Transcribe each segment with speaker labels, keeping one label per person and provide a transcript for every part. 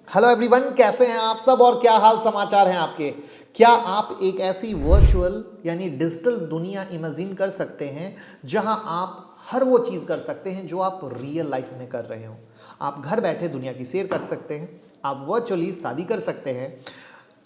Speaker 1: Hello everyone, कैसे हैं आप सब और क्या हाल समाचार हैं आपके। क्या आप एक ऐसी वर्चुअल यानी डिजिटल दुनिया इमेजिन कर सकते हैं जहां आप हर वो चीज़ कर सकते हैं जो आप रियल लाइफ में कर रहे हो। आप घर बैठे दुनिया की सैर कर सकते हैं, आप वर्चुअली शादी कर सकते हैं,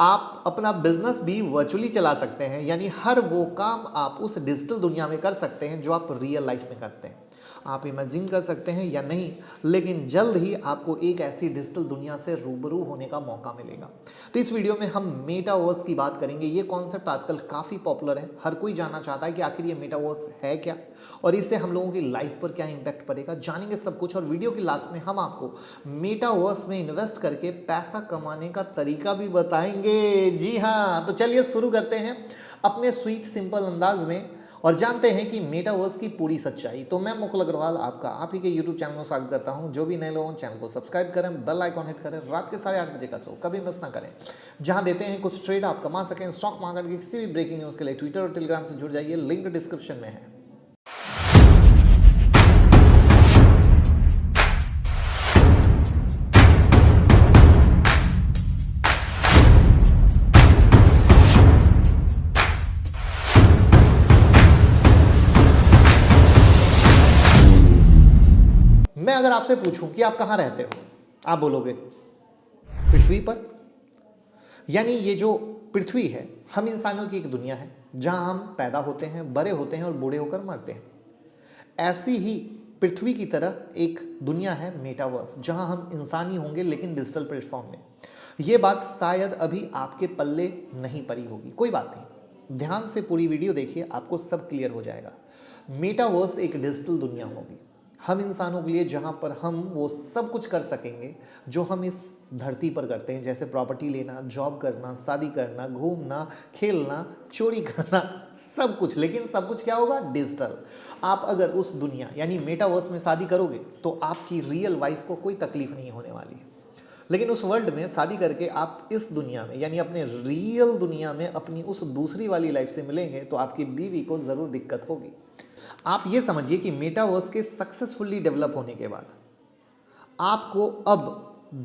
Speaker 1: आप अपना बिजनेस भी वर्चुअली चला सकते हैं, यानी हर वो काम आप उस डिजिटल दुनिया में कर सकते हैं जो आप रियल लाइफ में करते हैं। आप इमेजिन कर सकते हैं या नहीं, लेकिन जल्द ही आपको एक ऐसी डिजिटल दुनिया से रूबरू होने का मौका मिलेगा। तो इस वीडियो में हम मेटावर्स की बात करेंगे। ये कॉन्सेप्ट आजकल काफ़ी पॉपुलर है, हर कोई जानना चाहता है कि आखिर ये मेटावर्स है क्या और इससे हम लोगों की लाइफ पर क्या इम्पैक्ट पड़ेगा। जानेंगे सब कुछ और वीडियो के लास्ट में हम आपको मेटावर्स में इन्वेस्ट करके पैसा कमाने का तरीका भी बताएंगे। जी हाँ, तो चलिए शुरू करते हैं अपने स्वीट सिंपल अंदाज में और जानते हैं कि मेटावर्स की पूरी सच्चाई। तो मैं मुकुल अग्रवाल आपका आप ही के यूट्यूब चैनल में स्वागत करता हूं। जो भी नए लोगों चैनल को सब्सक्राइब करें, बेल आइकॉन हिट करें, रात के 8:30 बजे का शो कभी मिस ना करें, जहां देते हैं कुछ ट्रेड आप कमा सकें। स्टॉक मार्केट की किसी भी ब्रेकिंग न्यूज़ के लिए ट्विटर और टेलीग्राम से जुड़ जाइए, लिंक डिस्क्रिप्शन में है। मैं अगर आपसे पूछूं कि आप कहां रहते हो, आप बोलोगे पृथ्वी पर। यानी ये जो पृथ्वी है, हम इंसानों की एक दुनिया है जहां हम पैदा होते हैं, बड़े होते हैं और बूढ़े होकर मरते हैं। ऐसी ही पृथ्वी की तरह एक दुनिया है मेटावर्स, जहां हम इंसान ही होंगे लेकिन डिजिटल प्लेटफॉर्म में। ये बात शायद अभी आपके पल्ले नहीं पड़ी होगी, कोई बात नहीं, ध्यान से पूरी वीडियो देखिए, आपको सब क्लियर हो जाएगा। मेटावर्स एक डिजिटल दुनिया होगी हम इंसानों के लिए, जहां पर हम वो सब कुछ कर सकेंगे जो हम इस धरती पर करते हैं, जैसे प्रॉपर्टी लेना, जॉब करना, शादी करना, घूमना, खेलना, चोरी करना, सब कुछ। लेकिन सब कुछ क्या होगा? डिजिटल। आप अगर उस दुनिया यानी मेटावर्स में शादी करोगे तो आपकी रियल वाइफ को कोई तकलीफ नहीं होने वाली है। लेकिन उस वर्ल्ड में शादी करके आप इस दुनिया में यानी अपने रियल दुनिया में अपनी उस दूसरी वाली लाइफ से मिलेंगे तो आपकी बीवी को ज़रूर दिक्कत होगी। आप ये समझिए कि मेटावर्स के सक्सेसफुली डेवलप होने के बाद आपको अब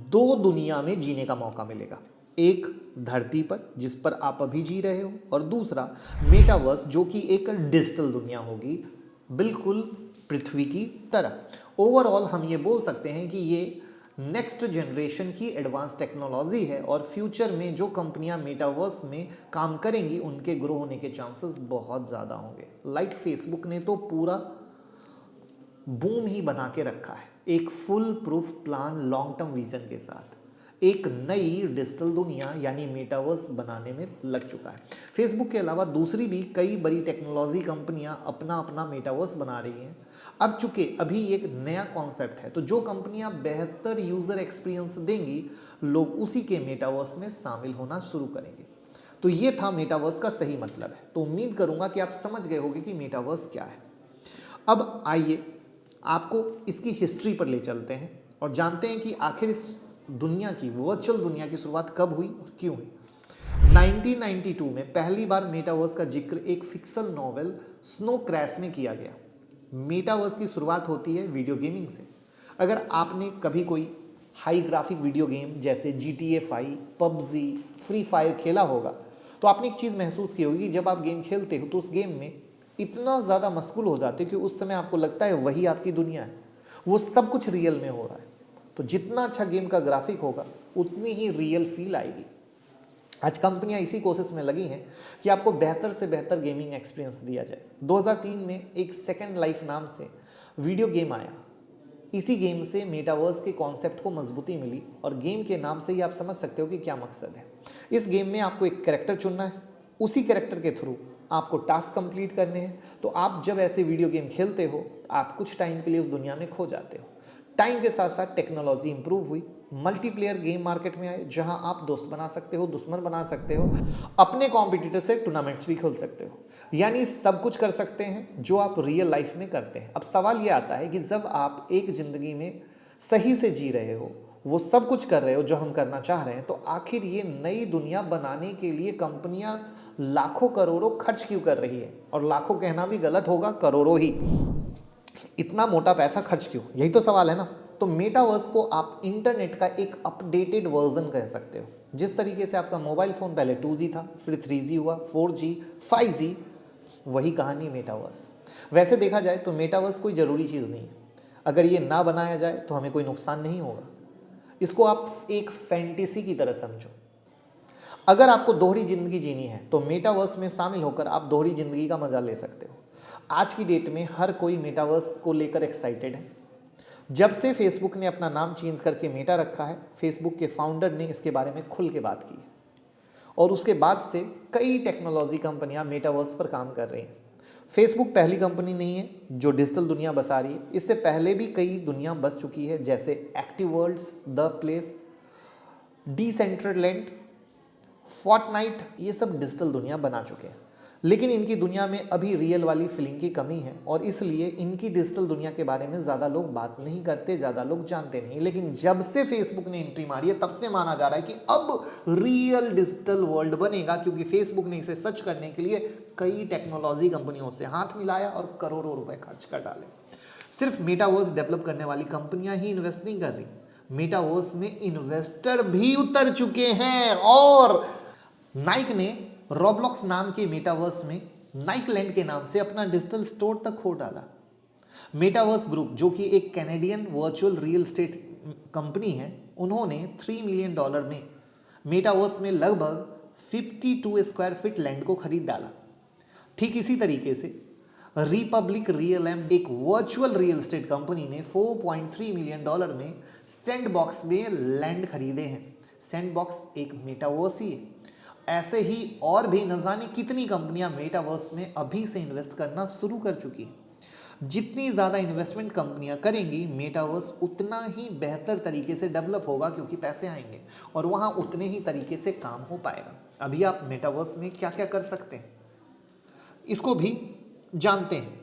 Speaker 1: दो दुनिया में जीने का मौका मिलेगा। एक धरती पर जिस पर आप अभी जी रहे हो, और दूसरा मेटावर्स जो कि एक डिजिटल दुनिया होगी, बिल्कुल पृथ्वी की तरह। ओवरऑल हम ये बोल सकते हैं कि ये नेक्स्ट जनरेशन की एडवांस टेक्नोलॉजी है और फ्यूचर में जो कंपनियां मेटावर्स में काम करेंगी उनके ग्रो होने के चांसेस बहुत ज़्यादा होंगे। लाइक फेसबुक ने तो पूरा बूम ही बना के रखा है, एक full proof plan long term vision के साथ एक नई डिजिटल दुनिया यानी मेटावर्स बनाने में लग चुका है। फेसबुक के अलावा दूसरी भी कई बड़ी टेक्नोलॉजी कंपनियां अपना अपना मेटावर्स बना रही हैं। अब चूंकि अभी एक नया कॉन्सेप्ट है, तो जो कंपनियां बेहतर यूजर एक्सपीरियंस देंगी, लोग उसी के मेटावर्स में शामिल होना शुरू करेंगे। तो ये था मेटावर्स का सही मतलब है। तो उम्मीद करूंगा कि आप समझ गए होंगे कि मेटावर्स क्या है। अब आइए आपको इसकी हिस्ट्री पर ले चलते हैं और जानते हैं कि आखिर इस दुनिया की, वर्चुअल दुनिया की शुरुआत कब हुई और क्यों हुई। 1992 में पहली बार मेटावर्स का जिक्र एक फिक्सल नॉवेल स्नो क्रैश में किया गया। मेटावर्स की शुरुआत होती है वीडियो गेमिंग से। अगर आपने कभी कोई हाई ग्राफिक वीडियो गेम जैसे GTA 5, पबजी, फ्री फायर खेला होगा तो आपने एक चीज़ महसूस की होगी, जब आप गेम खेलते हो तो उस गेम में इतना ज़्यादा मशगूल हो जाते हो कि उस समय आपको लगता है वही आपकी दुनिया है, वो सब कुछ रियल में हो रहा है। तो जितना अच्छा गेम का ग्राफिक होगा उतनी ही रियल फील आएगी। आज कंपनियां इसी कोशिश में लगी हैं कि आपको बेहतर से बेहतर गेमिंग एक्सपीरियंस दिया जाए। 2003 में एक सेकंड लाइफ नाम से वीडियो गेम आया। इसी गेम से मेटावर्स के कॉन्सेप्ट को मजबूती मिली और गेम के नाम से ही आप समझ सकते हो कि क्या मकसद है। इस गेम में आपको एक कैरेक्टर चुनना है, उसी कैरेक्टर के थ्रू आपको टास्क कंप्लीट करने हैं। तो आप जब ऐसे वीडियो गेम खेलते हो आप कुछ टाइम के लिए उस दुनिया में खो जाते हो। टाइम के साथ साथ टेक्नोलॉजी इंप्रूव हुई, मल्टीप्लेयर गेम मार्केट में आए जहां आप दोस्त बना सकते हो, दुश्मन बना सकते हो, अपने कॉम्पिटिटर से टूर्नामेंट्स भी खेल सकते हो, यानी सब कुछ कर सकते हैं जो आप रियल लाइफ में करते हैं। अब सवाल ये आता है कि जब आप एक ज़िंदगी में सही से जी रहे हो, वो सब कुछ कर रहे हो जो हम करना चाह रहे हैं, तो आखिर ये नई दुनिया बनाने के लिए कंपनियां लाखों करोड़ों खर्च क्यों कर रही है? और लाखों कहना भी गलत होगा, करोड़ों ही। इतना मोटा पैसा खर्च क्यों? यही तो सवाल है ना। तो मेटावर्स को आप इंटरनेट का एक अपडेटेड वर्जन कह सकते हो। जिस तरीके से आपका मोबाइल फ़ोन पहले 2G था, फिर 3G हुआ, 4G, 5G, वही कहानी मेटावर्स। वैसे देखा जाए तो मेटावर्स कोई ज़रूरी चीज़ नहीं है। अगर ये ना बनाया जाए तो हमें कोई नुकसान नहीं होगा। इसको आप एक फैंटेसी की तरह समझो। अगर आपको दोहरी जिंदगी जीनी है तो मेटावर्स में शामिल होकर आप दोहरी जिंदगी का मजा ले सकते हो। आज की डेट में हर कोई मेटावर्स को लेकर एक्साइटेड है। जब से फेसबुक ने अपना नाम चेंज करके मेटा रखा है, फेसबुक के फाउंडर ने इसके बारे में खुल के बात की है और उसके बाद से कई टेक्नोलॉजी कंपनियां मेटावर्स पर काम कर रही हैं। फेसबुक पहली कंपनी नहीं है जो डिजिटल दुनिया बसा रही है। इससे पहले भी कई दुनिया बस चुकी है, जैसे Active Worlds, the place, Decentraland, Fortnite, ये सब डिजिटल दुनिया बना चुके हैं। लेकिन इनकी दुनिया में अभी रियल वाली फीलिंग की कमी है और इसलिए इनकी डिजिटल दुनिया के बारे में ज़्यादा लोग बात नहीं करते, ज़्यादा लोग जानते नहीं। लेकिन जब से फेसबुक ने एंट्री मारी है तब से माना जा रहा है कि अब रियल डिजिटल वर्ल्ड बनेगा, क्योंकि फेसबुक ने इसे सच करने के लिए कई टेक्नोलॉजी कंपनियों से हाथ मिलाया और करोड़ों रुपए खर्च कर डाले। सिर्फ मेटावर्स डेवलप करने वाली कंपनियां ही इन्वेस्ट नहीं कर रही, मेटावर्स में इन्वेस्टर भी उतर चुके हैं। और नाइक ने रॉब्लॉक्स नाम के मेटावर्स में नाइकलैंड के नाम से अपना डिजिटल स्टोर तक खोल डाला। मेटावर्स ग्रुप, जो कि एक Canadian virtual real estate company है, उन्होंने $3 मिलियन में मेटावर्स में लगभग 52 स्क्वायर फीट लैंड को खरीद डाला। ठीक इसी तरीके से रिपब्लिक रियलएम, एक वर्चुअल रियल एस्टेट कंपनी ने $4.3 मिलियन में सैंडबॉक्स में लैंड खरीदे हैं। सैंडबॉक्स एक मेटावर्स ही है। ऐसे ही और भी न जाने कितनी कंपनियां मेटावर्स में अभी से इन्वेस्ट करना शुरू कर चुकी हैं। जितनी ज़्यादा इन्वेस्टमेंट कंपनियां करेंगी, मेटावर्स उतना ही बेहतर तरीके से डेवलप होगा, क्योंकि पैसे आएंगे और वहां उतने ही तरीके से काम हो पाएगा। अभी आप मेटावर्स में क्या क्या कर सकते हैं इसको भी जानते हैं।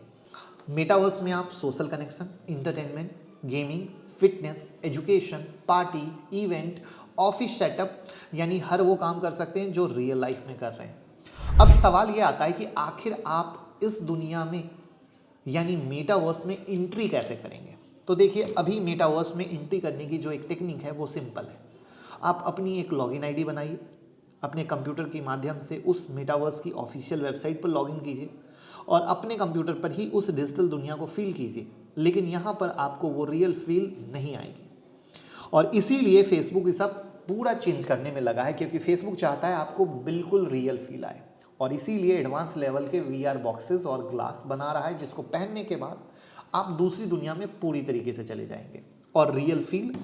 Speaker 1: मेटावर्स में आप social connection, entertainment, gaming, fitness, education, party, event, office setup, यानी हर वो काम कर सकते हैं जो रियल लाइफ में कर रहे हैं। अब सवाल ये आता है कि आखिर आप इस दुनिया में यानी मेटावर्स में एंट्री कैसे करेंगे। तो देखिए, अभी मेटावर्स में एंट्री करने की जो एक टेक्निक है वो सिंपल है। आप अपनी एक लॉगिन आईडी बनाइए, अपने कंप्यूटर के माध्यम से उस मेटावर्स की ऑफिशियल वेबसाइट पर लॉगिन कीजिए और अपने कंप्यूटर पर ही उस डिजिटल दुनिया को फील कीजिए। लेकिन यहाँ पर आपको वो रियल फील नहीं आएगी और इसीलिए फेसबुक इस सब पूरा चेंज करने में लगा है, क्योंकि फेसबुक चाहता है आपको बिल्कुल रियल फील आए और इसीलिए एडवांस लेवल के VR बॉक्सेस और ग्लास बना रहा है, जिसको पहनने के बाद आप दूसरी दुनिया में पूरी तरीके से चले जाएंगे और रियल फील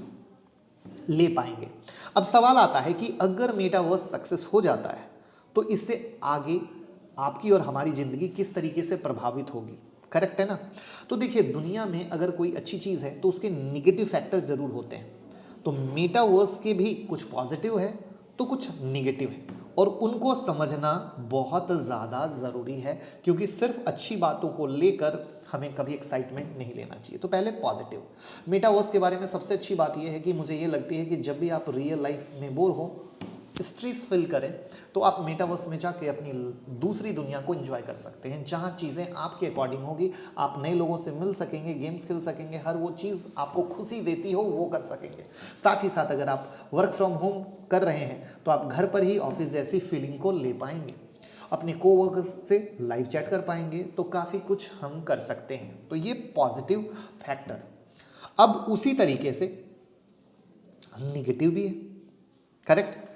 Speaker 1: ले पाएंगे। अब सवाल आता है कि अगर मेटावर्स सक्सेस हो जाता है तो इससे आगे आपकी और हमारी ज़िंदगी किस तरीके से प्रभावित होगी। करेक्ट है ना। तो देखिए, दुनिया में अगर कोई अच्छी चीज़ है तो उसके निगेटिव फैक्टर ज़रूर होते हैं। तो मेटावर्स के भी कुछ पॉजिटिव है तो कुछ निगेटिव है और उनको समझना बहुत ज़्यादा ज़रूरी है, क्योंकि सिर्फ अच्छी बातों को लेकर हमें कभी एक्साइटमेंट नहीं लेना चाहिए। तो पहले पॉजिटिव मेटावर्स के बारे में सबसे अच्छी बात यह है कि मुझे ये लगती है कि जब भी आप रियल लाइफ में बोर हो, स्ट्रेस फील करें, तो आप मेटावर्स में जाके अपनी दूसरी दुनिया को एंजॉय कर सकते हैं, जहां चीज़ें आपके अकॉर्डिंग होगी। आप नए लोगों से मिल सकेंगे, गेम्स खेल सकेंगे, हर वो चीज़ आपको खुशी देती हो वो कर सकेंगे। साथ ही साथ अगर आप वर्क फ्रॉम होम कर रहे हैं तो आप घर पर ही ऑफिस जैसी फीलिंग को ले पाएंगे, अपने कोवर्कर्स से लाइव चैट कर पाएंगे, तो काफ़ी कुछ हम कर सकते हैं। तो ये पॉजिटिव फैक्टर। अब उसी तरीके से निगेटिव भी है। करेक्ट।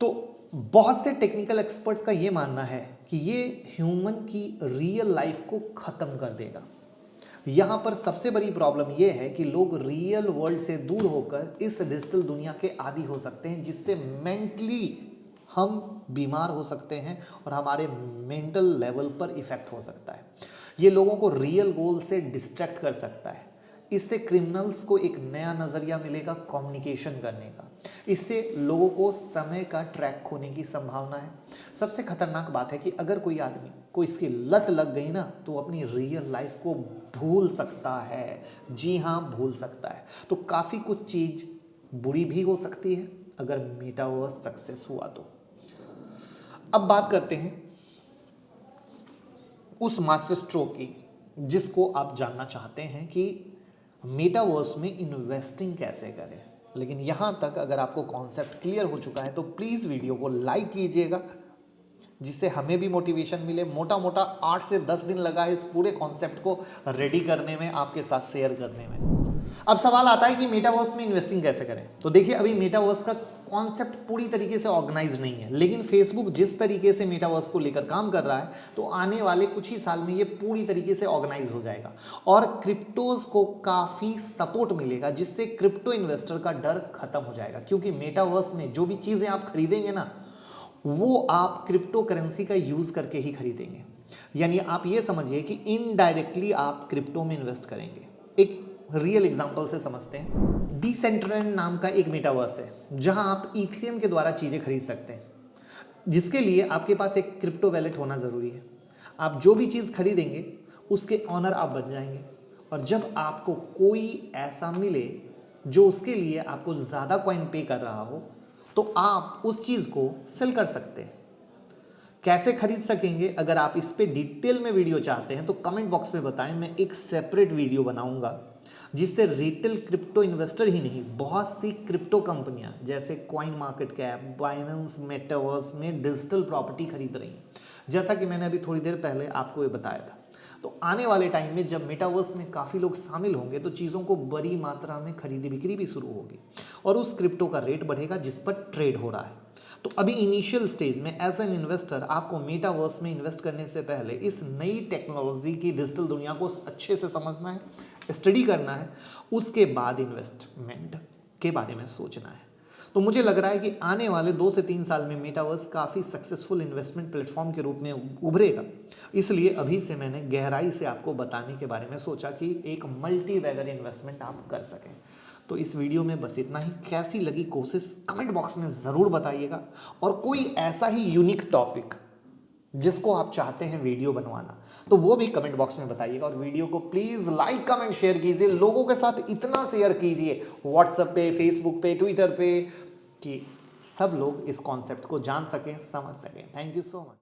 Speaker 1: तो बहुत से टेक्निकल एक्सपर्ट्स का ये मानना है कि ये ह्यूमन की रियल लाइफ को ख़त्म कर देगा। यहाँ पर सबसे बड़ी प्रॉब्लम ये है कि लोग रियल वर्ल्ड से दूर होकर इस डिजिटल दुनिया के आदी हो सकते हैं, जिससे मेंटली हम बीमार हो सकते हैं और हमारे मेंटल लेवल पर इफेक्ट हो सकता है। ये लोगों को रियल गोल से डिस्ट्रैक्ट कर सकता है। इससे क्रिमिनल्स को एक नया नज़रिया मिलेगा कम्युनिकेशन करने का। इससे लोगों को समय का ट्रैक खोने की संभावना है। सबसे खतरनाक बात है कि अगर कोई आदमी को इसकी लत लग गई ना, तो अपनी रियल लाइफ को भूल सकता है। जी हाँ, भूल सकता है। तो काफ़ी कुछ चीज़ बुरी भी हो सकती है अगर मेटावर्स सक्सेस हुआ तो। अब बात करते हैं उस मास्टर स्ट्रोक की जिसको आप जानना चाहते हैं कि मेटावर्स में इन्वेस्टिंग कैसे करें। लेकिन यहाँ तक अगर आपको कॉन्सेप्ट क्लियर हो चुका है तो प्लीज़ वीडियो को लाइक कीजिएगा, जिससे हमें भी मोटिवेशन मिले। मोटा मोटा 8 से 10 दिन लगा है इस पूरे कॉन्सेप्ट को रेडी करने में, आपके साथ शेयर करने में। अब सवाल आता है कि मेटावर्स में इन्वेस्टिंग कैसे करें। तो देखिए, अभी मेटावर्स का कॉन्सेप्ट पूरी तरीके से ऑर्गेनाइज नहीं है, लेकिन फेसबुक जिस तरीके से मेटावर्स को लेकर काम कर रहा है तो आने वाले कुछ ही साल में ये पूरी तरीके से ऑर्गेनाइज हो जाएगा और क्रिप्टोज को काफ़ी सपोर्ट मिलेगा, जिससे क्रिप्टो इन्वेस्टर का डर खत्म हो जाएगा। क्योंकि मेटावर्स में जो भी चीज़ें आप खरीदेंगे ना, वो आप क्रिप्टो करेंसी का यूज़ करके ही खरीदेंगे। यानी आप ये समझिए कि इनडायरेक्टली आप क्रिप्टो में इन्वेस्ट करेंगे। एक रियल एग्जांपल से समझते हैं। डिसेंट्रलैंड नाम का एक मेटावर्स है जहां आप इथेरियम के द्वारा चीज़ें खरीद सकते हैं, जिसके लिए आपके पास एक क्रिप्टो वैलेट होना ज़रूरी है। आप जो भी चीज़ खरीदेंगे उसके ऑनर आप बन जाएंगे, और जब आपको कोई ऐसा मिले जो उसके लिए आपको ज़्यादा कॉइन पे कर रहा हो तो आप उस चीज़ को सेल कर सकते हैं। कैसे खरीद सकेंगे, अगर आप इस पे डिटेल में वीडियो चाहते हैं तो कमेंट बॉक्स में बताएं, मैं एक सेपरेट वीडियो बनाऊंगा जिससे रिटेल क्रिप्टो इन्वेस्टर ही नहीं, बहुत सी क्रिप्टो कंपनियां जैसे coin market cap, Binance, metaverse में डिजिटल प्रॉपर्टी खरीद रही हैं, जैसा कि मैंने अभी थोड़ी देर पहले आपको ये बताया था। तो आने वाले टाइम में जब मेटावर्स में काफ़ी लोग शामिल होंगे तो चीज़ों को बड़ी मात्रा में खरीदी बिक्री भी शुरू होगी और उस क्रिप्टो का रेट बढ़ेगा जिस पर ट्रेड हो रहा है। तो अभी इनिशियल स्टेज में एज एन इन्वेस्टर आपको मेटावर्स में इन्वेस्ट करने से पहले इस नई टेक्नोलॉजी की डिजिटल दुनिया को अच्छे से समझना है, स्टडी करना है, उसके बाद इन्वेस्टमेंट के बारे में सोचना है। तो मुझे लग रहा है कि आने वाले 2 से 3 साल में मेटावर्स काफ़ी सक्सेसफुल इन्वेस्टमेंट प्लेटफॉर्म के रूप में उभरेगा। इसलिए अभी से मैंने गहराई से आपको बताने के बारे में सोचा कि एक मल्टी बैगर इन्वेस्टमेंट आप कर सकें। तो इस वीडियो में बस इतना ही। कैसी लगी कोशिश कमेंट बॉक्स में ज़रूर बताइएगा, और कोई ऐसा ही यूनिक टॉपिक जिसको आप चाहते हैं वीडियो बनवाना तो वो भी कमेंट बॉक्स में बताइएगा। और वीडियो को प्लीज़ लाइक कमेंट शेयर कीजिए, लोगों के साथ इतना शेयर कीजिए व्हाट्सएप पे, फेसबुक पे, ट्विटर पे, कि सब लोग इस कॉन्सेप्ट को जान सकें, समझ सकें। Thank you so much.